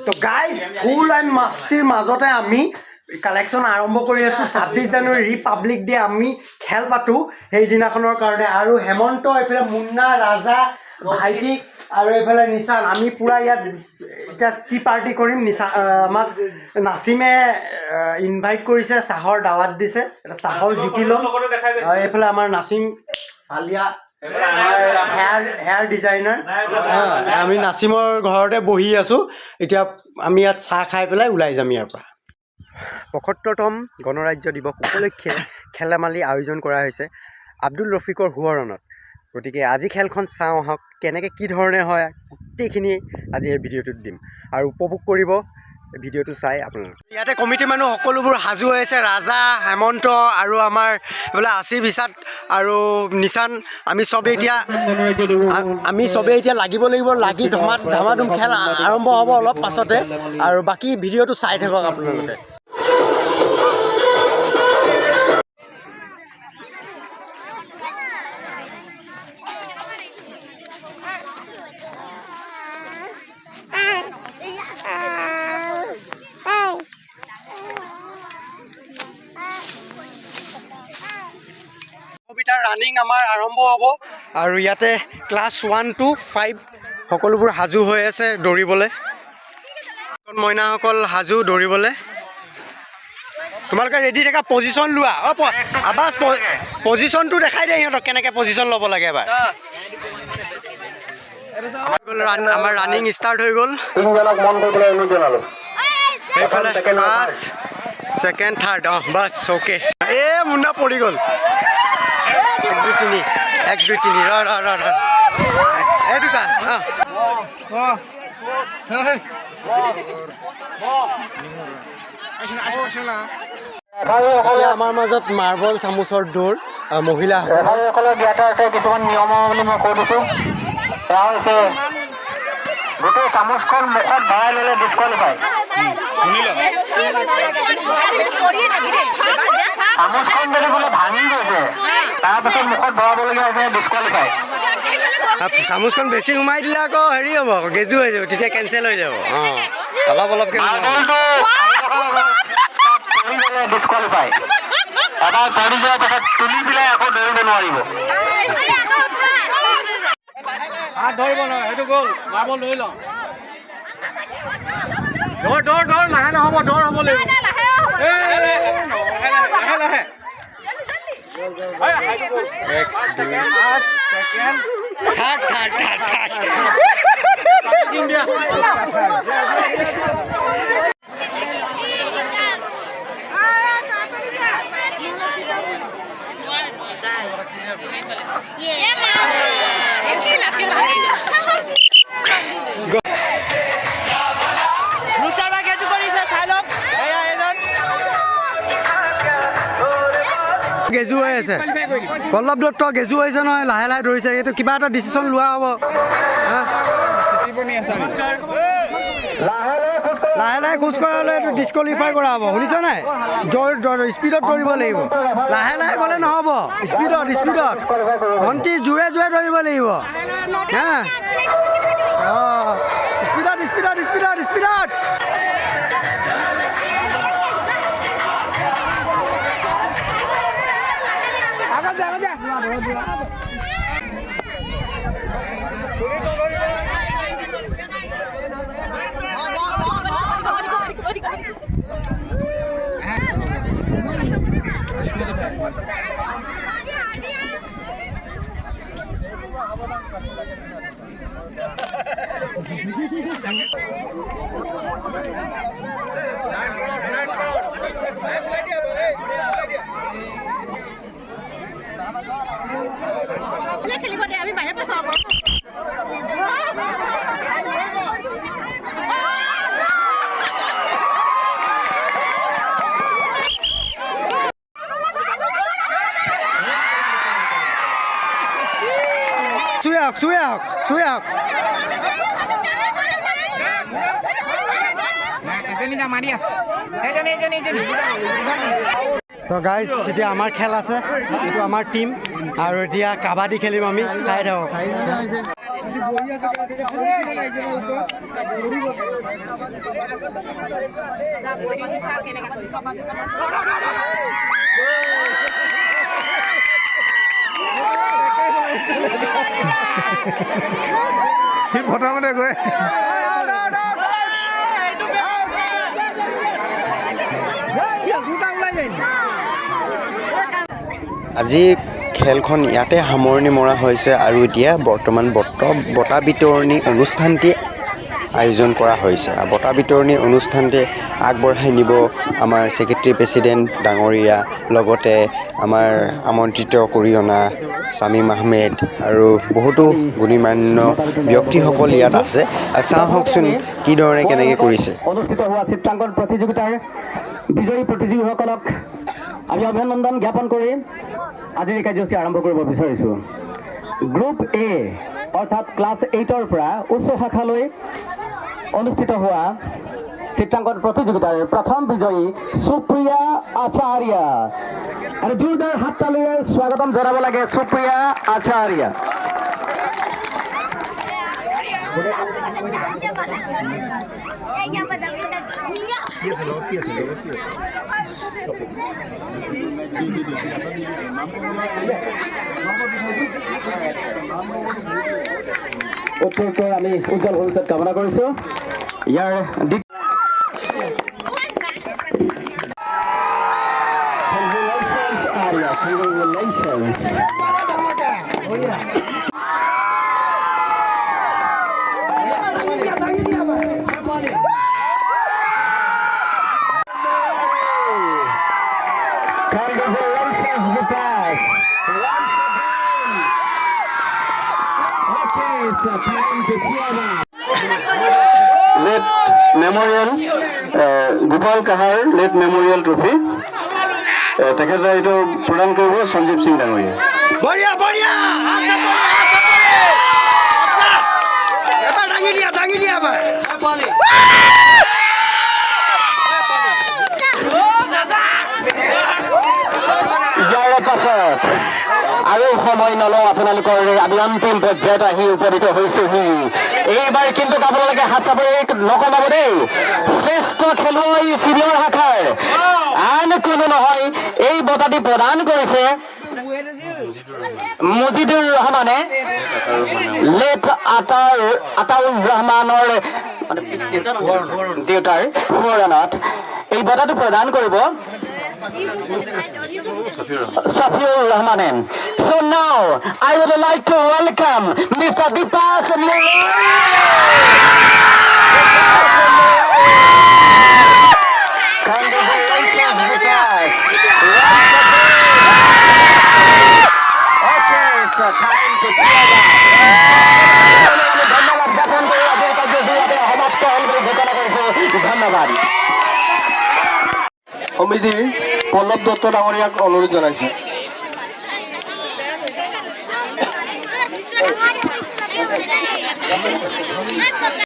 তো guys full and মাষ্টিৰ মাজতে আমি কালেকশ্যন আৰম্ভ কৰি আছোঁ 26 জানুৱাৰী ৰিপাব্লিক ডে আমি খেল পাতোঁ সেইদিনাখনৰ কাৰণে আৰু হেমন্ত এইফালে মুন্না ৰাজা ভাইটি আৰু এইফালে নিচান আমি পূৰা ইয়াত এতিয়া কি পাৰ্টি কৰিম আমাক নাচিমে ইনভাইট কৰিছে চাহৰ দাৱাত দিছে এটা চাহৰ জুতি ল'ম আৰু এইফালে আমাৰ নাচিম চালিয়া হেয়াৰ ডিজাইনাৰ আমি নাচিমৰ ঘৰতে বহি আছোঁ এতিয়া আমি ইয়াত চাহ খাই পেলাই ওলাই যাম ইয়াৰ পৰা ৭৫তম গণৰাজ্য দিৱস উপলক্ষে খেল ধেমালি আয়োজন কৰা হৈছে আব্দুল ৰফিকৰ সোঁৱৰণত গতিকে আজি খেলখন চাওঁ আহক কেনেকৈ কি ধৰণে হয় গোটেইখিনি আজি এই ভিডিঅ'টোত দিম আৰু উপভোগ কৰিব ভিডিঅ'টো চাই আপোনালোকে ইয়াতে কমিটিৰ মানুহ সকলোবোৰ সাজু হৈ আছে ৰাজা হেমন্ত আৰু আমাৰ এইফালে আসিফ ইছাদ আৰু নিচান আমি চবেই এতিয়া লাগিব লাগি ধমাধুম খেল আৰম্ভ হ'ব অলপ পাছতে আৰু বাকী ভিডিঅ'টো চাই থাকক আপোনালোকে ৰানিং আমাৰ আৰম্ভ হ'ব আৰু ইয়াতে ক্লাছ 1 to 5 সকলোবোৰ সাজু হৈ আছে দৌৰিবলৈ মইনাসকল সাজু দৌৰিবলৈ তোমালোকে ৰেডি থাকা পজিশ্যন লোৱা আবাজ পজিশ্যনটো দেখাই দিয়ে সিহঁতক কেনেকৈ পজিশ্যন ল'ব লাগে এবাৰ আমাৰ ৰানিং ষ্টাৰ্ট হৈ গ'ল এইফালে first second third bus okay এই মুন্না পৰি গ'ল 1 2 3 1 2 3 ৰ এই দুটা আমাৰ মাজত মাৰ্বল চামুচৰ দৌৰ মহিলাসকলৰ জ্ঞাত আছে কিছুমান নিয়মাৱলী মই কৈ দিছোঁ সেয়া হৈছে গোটেই চামুচখন মুখত ভৰাই ল'লে ডিছকুৱালিফাই চামুচখন যদি বোলে ভাঙি গৈছে তাৰপিছত মুখত ভৰাবলগীয়া হৈছে ডিছকুৱালিফাই চামুচখন বেছি সোমাই দিলে আকৌ হেৰি হ'ব আকৌ গেজু হৈ যাব তেতিয়া কেঞ্চেল হৈ যাব অলপকৈ ডিছকুৱালিফাই এবাৰ পৰি যোৱাৰ পাছত তুলি পেলাই আকৌ দৌৰিব নোৱাৰিব ধৰিব নহয় সেইটো গ'ল মাৰ্বল ধৰি লওঁ দৌৰ লাহে নহ'ব দৌৰ হ'ব লাগিব লাহে গেজু হৈ আছে পল্লৱ দত্ত গেজু হৈছে নহয় লাহে লাহে ধৰিছে এইটো কিবা এটা ডিচিশ্যন লোৱা হ'ব লাহে লাহে খোজ কঢ়ালে এইটো ডিছকুৱালিফাই কৰা হ'ব শুনিছ নাই স্পীডত দৌৰিব লাগিব লাহে লাহে গ'লে নহ'ব স্পীডত ভণ্টি জোৰে দৌৰিব লাগিব হা অঁ স্পীডত খেলিব দে আমি বাহিৰ পৰা চাব পাৰোঁ চুই আহক তো গাইজ এতিয়া আমাৰ খেল আছে এইটো আমাৰ টিম আৰু এতিয়া কাবাডী খেলিম আমি চাই থাকক সি প্ৰথমতে গৈ আজি খেলখন ইয়াতে সামৰণি মৰা হৈছে আৰু এতিয়া বৰ্তমান বঁটা বিতৰণি অনুষ্ঠানটি আয়োজন কৰা হৈছে। বঁটা বিতৰণি অনুষ্ঠানটি আগবঢ়াই নিব আমাৰ ছেক্ৰেটাৰী প্ৰেছিডেণ্ট ডাঙৰীয়া, লগতে আমাৰ আমন্ত্ৰিত কৰি অনা শামীম আহমেদ আৰু বহুতো গুণীমান্য ব্যক্তিসকল ইয়াত আছে। চাওঁকচোন কিদৰে কেনেকৈ কৰিছে। অনুষ্ঠিত হোৱা চিত্ৰাংকন প্ৰতিযোগিতাৰ বিজয়ী প্ৰতিযোগীসকলক আমি অভিনন্দন জ্ঞাপন কৰি আজিৰ এই কাৰ্যসূচী আৰম্ভ কৰিব বিচাৰিছোঁ। গ্ৰুপ এ অৰ্থাৎ ক্লাছ 8ৰ পৰা উচ্চ শাখালৈ অনুষ্ঠিত হোৱা চিত্ৰাংকন প্ৰতিযোগিতাৰ প্ৰথম বিজয়ী সুপ্ৰিয়া আচাৰ্য। আৰু জোৰদাৰ হাততালিৰে স্বাগতম জনাব লাগে সুপ্ৰিয়া আচাৰ্য। উত্তৰোত্তৰ আমি উজ্জ্বল ভৱিষ্যত কামনা কৰিছোঁ। ইয়াৰ late memorial Gopal Kahar late memorial trophy তেখেতে এইটো প্ৰদান কৰিব সঞ্জীৱ সিং ডাঙৰীয়া। ইয়াৰ পাছত আৰু সময় নলওঁ, আপোনালোকৰ আমি অন্তিম পৰ্যায়ত আহি উপনীত হৈছোহি। এইবাৰ কিন্তু আপোনালোকে হাত চাপৰি নকমাব দেই। শ্ৰেষ্ঠ খেলুৱৈ চিনিয়ৰ শাখাৰ আন কোনো নহয়, এই বঁটাটি প্ৰদান কৰিছে মুজিদুৰ ৰহমানে। লেট আতাউৰ ৰহমানৰ দেউতাৰ সোঁৱৰণত এই বঁটাটো প্ৰদান কৰিব Safiur Rahmanen. So now I would like to welcome Mr. Dipas ধন্যবাদ। সমিতিৰ পল্লৱ দত্ত ডাঙৰীয়াক অনুৰোধ জনাইছোঁ।